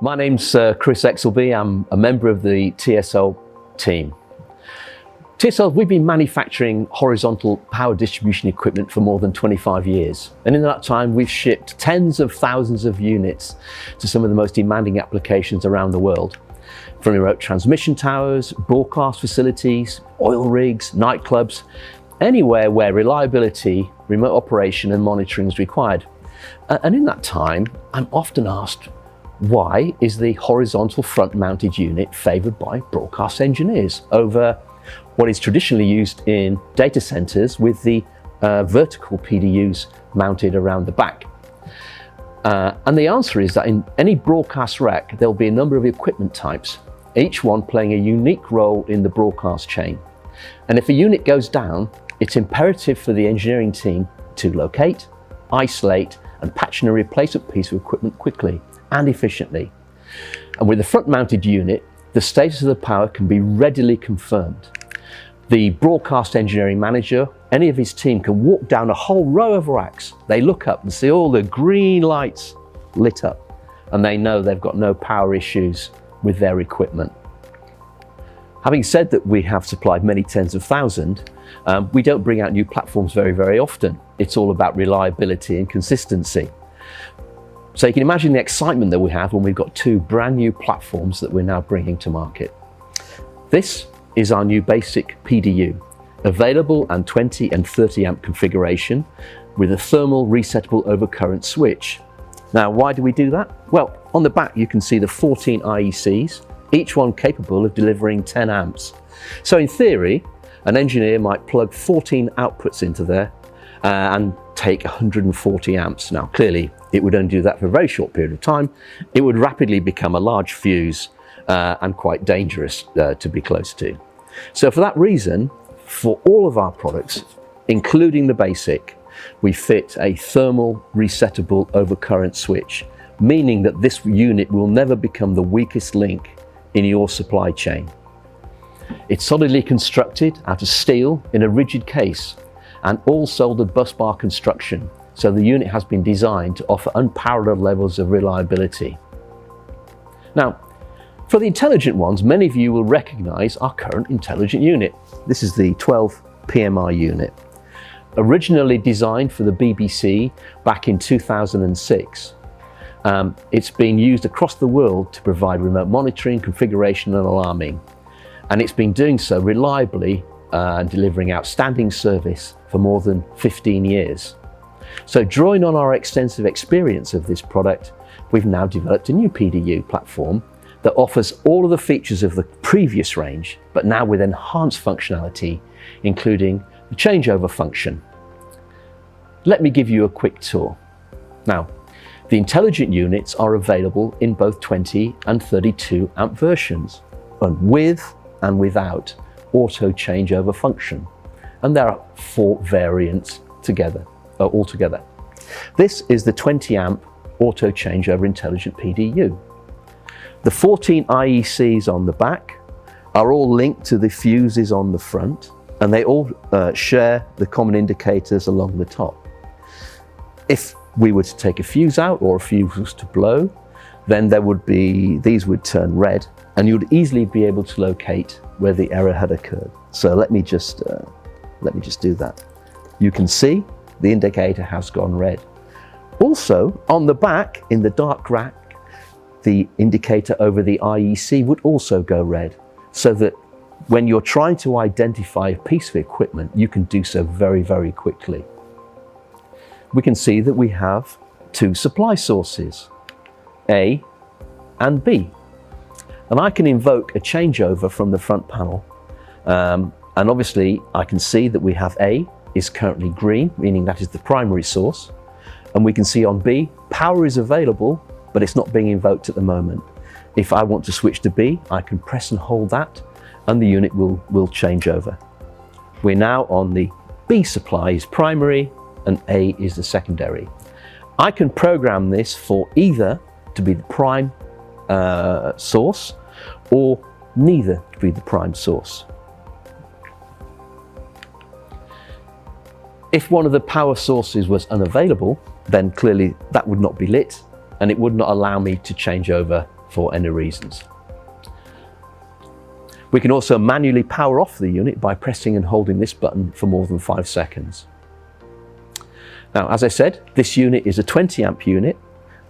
My name's Chris Exelby. I'm a member of the TSL team. TSL, we've been manufacturing horizontal power distribution equipment for more than 25 years. And in that time, we've shipped tens of thousands of units to some of the most demanding applications around the world. From remote transmission towers, broadcast facilities, oil rigs, nightclubs, anywhere where reliability, remote operation and monitoring is required. And in that time, I'm often asked, why is the horizontal front-mounted unit favoured by broadcast engineers over what is traditionally used in data centres with the vertical PDUs mounted around the back? And the answer is that in any broadcast rack, there'll be a number of equipment types, each one playing a unique role in the broadcast chain. And if a unit goes down, it's imperative for the engineering team to locate, isolate, and patch in a replacement piece of equipment quickly and efficiently. And with the front-mounted unit, the status of the power can be readily confirmed. The broadcast engineering manager, any of his team, can walk down a whole row of racks. They look up and see all the green lights lit up, and they know they've got no power issues with their equipment. Having said that we have supplied many tens of thousands, we don't bring out new platforms very often. It's all about reliability and consistency. So you can imagine the excitement that we have when we've got two brand new platforms that we're now bringing to market. This is our new basic PDU, available and 20 and 30 amp configuration with a thermal resettable overcurrent switch. Now, why do we do that? Well, on the back you can see the 14 IECs, each one capable of delivering 10 amps. So in theory, an engineer might plug 14 outputs into there and take 140 amps. Now, clearly, it would only do that for a very short period of time. It would rapidly become a large fuse and quite dangerous to be close to. So for that reason, for all of our products, including the basic, we fit a thermal resettable overcurrent switch, meaning that this unit will never become the weakest link in your supply chain. It's solidly constructed out of steel in a rigid case and all soldered bus bar construction, so the unit has been designed to offer unparalleled levels of reliability. Now, for the intelligent ones, many of you will recognise our current intelligent unit. This is the 12 PMI unit. Originally designed for the BBC back in 2006, it's been used across the world to provide remote monitoring, configuration and alarming. And it's been doing so reliably and delivering outstanding service for more than 15 years. So drawing on our extensive experience of this product, we've now developed a new PDU platform that offers all of the features of the previous range, but now with enhanced functionality, including the changeover function. Let me give you a quick tour. Now, the intelligent units are available in both 20 and 32 amp versions, and with and without auto changeover function. And there are 4 variants altogether. This is the 20 amp auto changeover intelligent PDU. The 14 IECs on the back are all linked to the fuses on the front, and they all share the common indicators along the top. If we were to take a fuse out or a fuse was to blow, then these would turn red, and you would easily be able to locate where the error had occurred. So let me just do that. You can see the indicator has gone red. Also, on the back, in the dark rack, the indicator over the IEC would also go red, so that when you're trying to identify a piece of equipment, you can do so very quickly. We can see that we have 2 supply sources, A and B. And I can invoke a changeover from the front panel. And obviously I can see that we have A is currently green, meaning that is the primary source. And we can see on B, power is available, but it's not being invoked at the moment. If I want to switch to B, I can press and hold that, and the unit will change over. We're now on the B supply is primary, and A is the secondary. I can program this for either to be the prime source or neither to be the prime source. If one of the power sources was unavailable, then clearly that would not be lit and it would not allow me to change over for any reasons. We can also manually power off the unit by pressing and holding this button for more than 5 seconds. Now, as I said, this unit is a 20 amp unit,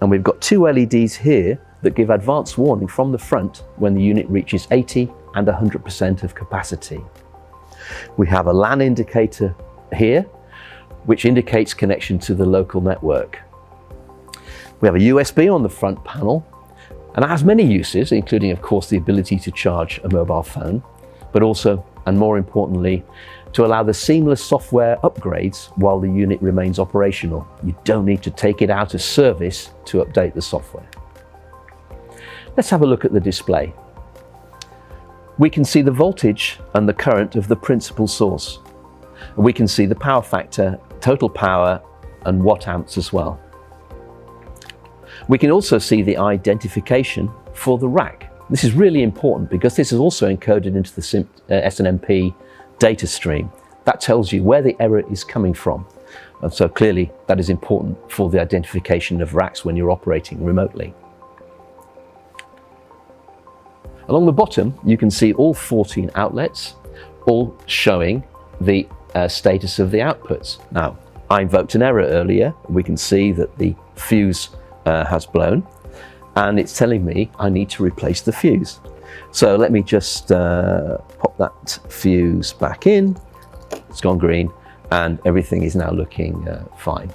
and we've got 2 LEDs here that give advanced warning from the front when the unit reaches 80 and 100% of capacity. We have a LAN indicator here, which indicates connection to the local network. We have a USB on the front panel, and it has many uses, including, of course, the ability to charge a mobile phone, but also, and more importantly, to allow the seamless software upgrades while the unit remains operational. You don't need to take it out of service to update the software. Let's have a look at the display. We can see the voltage and the current of the principal source. We can see the power factor, total power, and watt amps as well. We can also see the identification for the rack. This is really important because this is also encoded into the SNMP data stream. That tells you where the error is coming from. And so clearly that is important for the identification of racks when you're operating remotely. Along the bottom, you can see all 14 outlets, all showing the status of the outputs. Now, I invoked an error earlier. We can see that the fuse has blown, and it's telling me I need to replace the fuse. So let me just pop that fuse back in. It's gone green, and everything is now looking fine.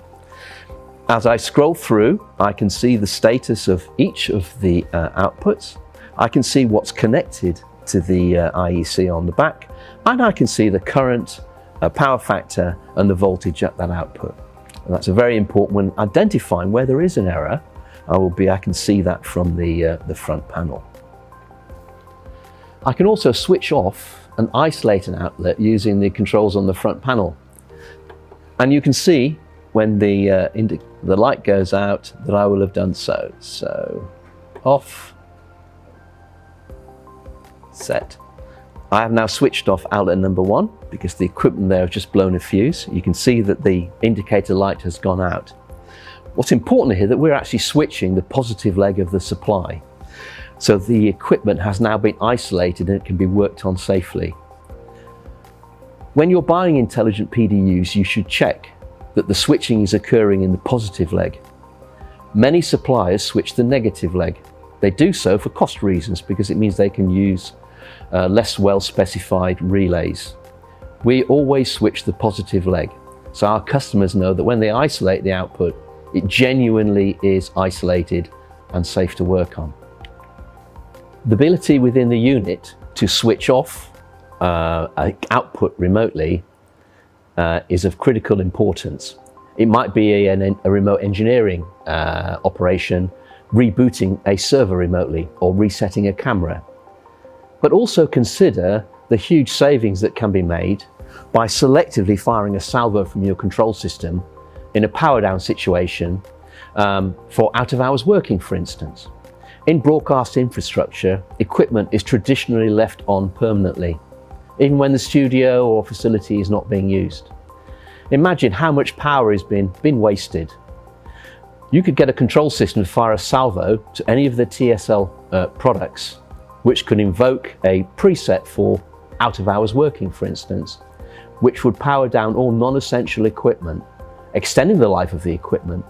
As I scroll through, I can see the status of each of the outputs. I can see what's connected to the IEC on the back, and I can see the current, power factor, and the voltage at that output. And that's very important when identifying where there is an error. I can see that from the front panel. I can also switch off and isolate an outlet using the controls on the front panel. And you can see when the light goes out that I will have done so. So off, set. I have now switched off outlet number 1 because the equipment there has just blown a fuse. You can see that the indicator light has gone out. What's important here is that we're actually switching the positive leg of the supply. So the equipment has now been isolated and it can be worked on safely. When you're buying intelligent PDUs, you should check that the switching is occurring in the positive leg. Many suppliers switch the negative leg. They do so for cost reasons because it means they can use less well-specified relays. We always switch the positive leg, so our customers know that when they isolate the output, it genuinely is isolated and safe to work on. The ability within the unit to switch off an output remotely is of critical importance. It might be a remote engineering operation, rebooting a server remotely or resetting a camera. But also consider the huge savings that can be made by selectively firing a salvo from your control system in a power down situation for out of hours working, for instance. In broadcast infrastructure, equipment is traditionally left on permanently, even when the studio or facility is not being used. Imagine how much power has been wasted. You could get a control system to fire a salvo to any of the TSL products, which could invoke a preset for out of hours working, for instance, which would power down all non-essential equipment, extending the life of the equipment,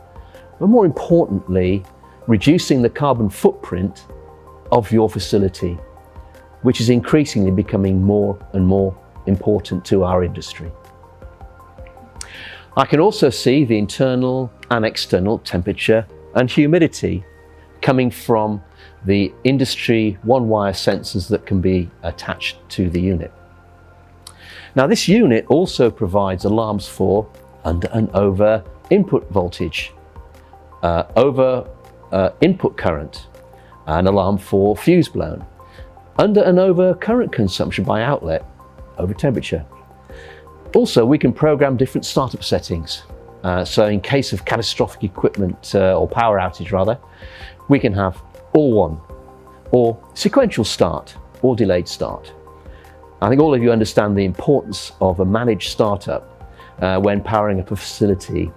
but more importantly, reducing the carbon footprint of your facility, which is increasingly becoming more and more important to our industry. I can also see the internal and external temperature and humidity coming from the industry one-wire sensors that can be attached to the unit. Now, this unit also provides alarms for under and over input voltage, over input current, an alarm for fuse blown, under and over current consumption by outlet, over temperature. Also, we can program different startup settings. So in case of catastrophic equipment or power outage rather, we can have all one, or sequential start, or delayed start. I think all of you understand the importance of a managed startup when powering up a facility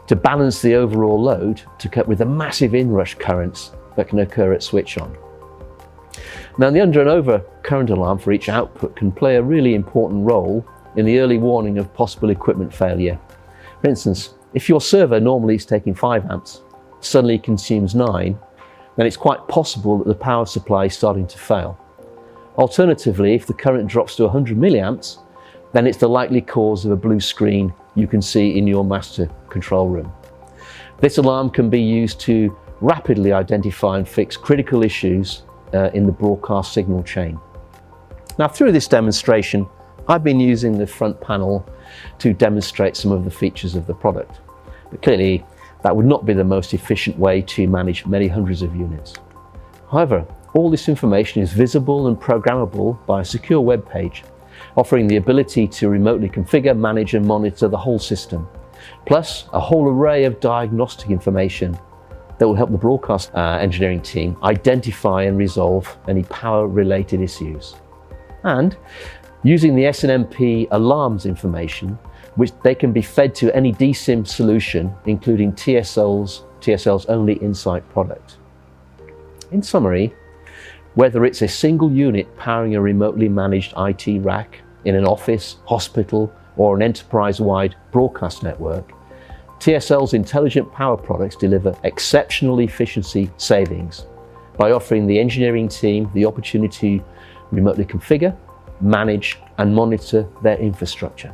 to balance the overall load to cope with the massive inrush currents that can occur at switch on. Now, the under and over current alarm for each output can play a really important role in the early warning of possible equipment failure. For instance, if your server normally is taking 5 amps, suddenly consumes 9, then it's quite possible that the power supply is starting to fail. Alternatively, if the current drops to 100 milliamps, then it's the likely cause of a blue screen you can see in your master control room. This alarm can be used to rapidly identify and fix critical issues in the broadcast signal chain. Now, through this demonstration, I've been using the front panel to demonstrate some of the features of the product. But clearly, that would not be the most efficient way to manage many hundreds of units. However, all this information is visible and programmable by a secure web page, offering the ability to remotely configure, manage and monitor the whole system, plus a whole array of diagnostic information that will help the broadcast engineering team identify and resolve any power-related issues. And using the SNMP alarms information, which they can be fed to any DSIM solution, including TSL's only Insight product. In summary, whether it's a single unit powering a remotely managed IT rack in an office, hospital, or an enterprise-wide broadcast network, TSL's intelligent power products deliver exceptional efficiency savings by offering the engineering team the opportunity to remotely configure, manage, and monitor their infrastructure.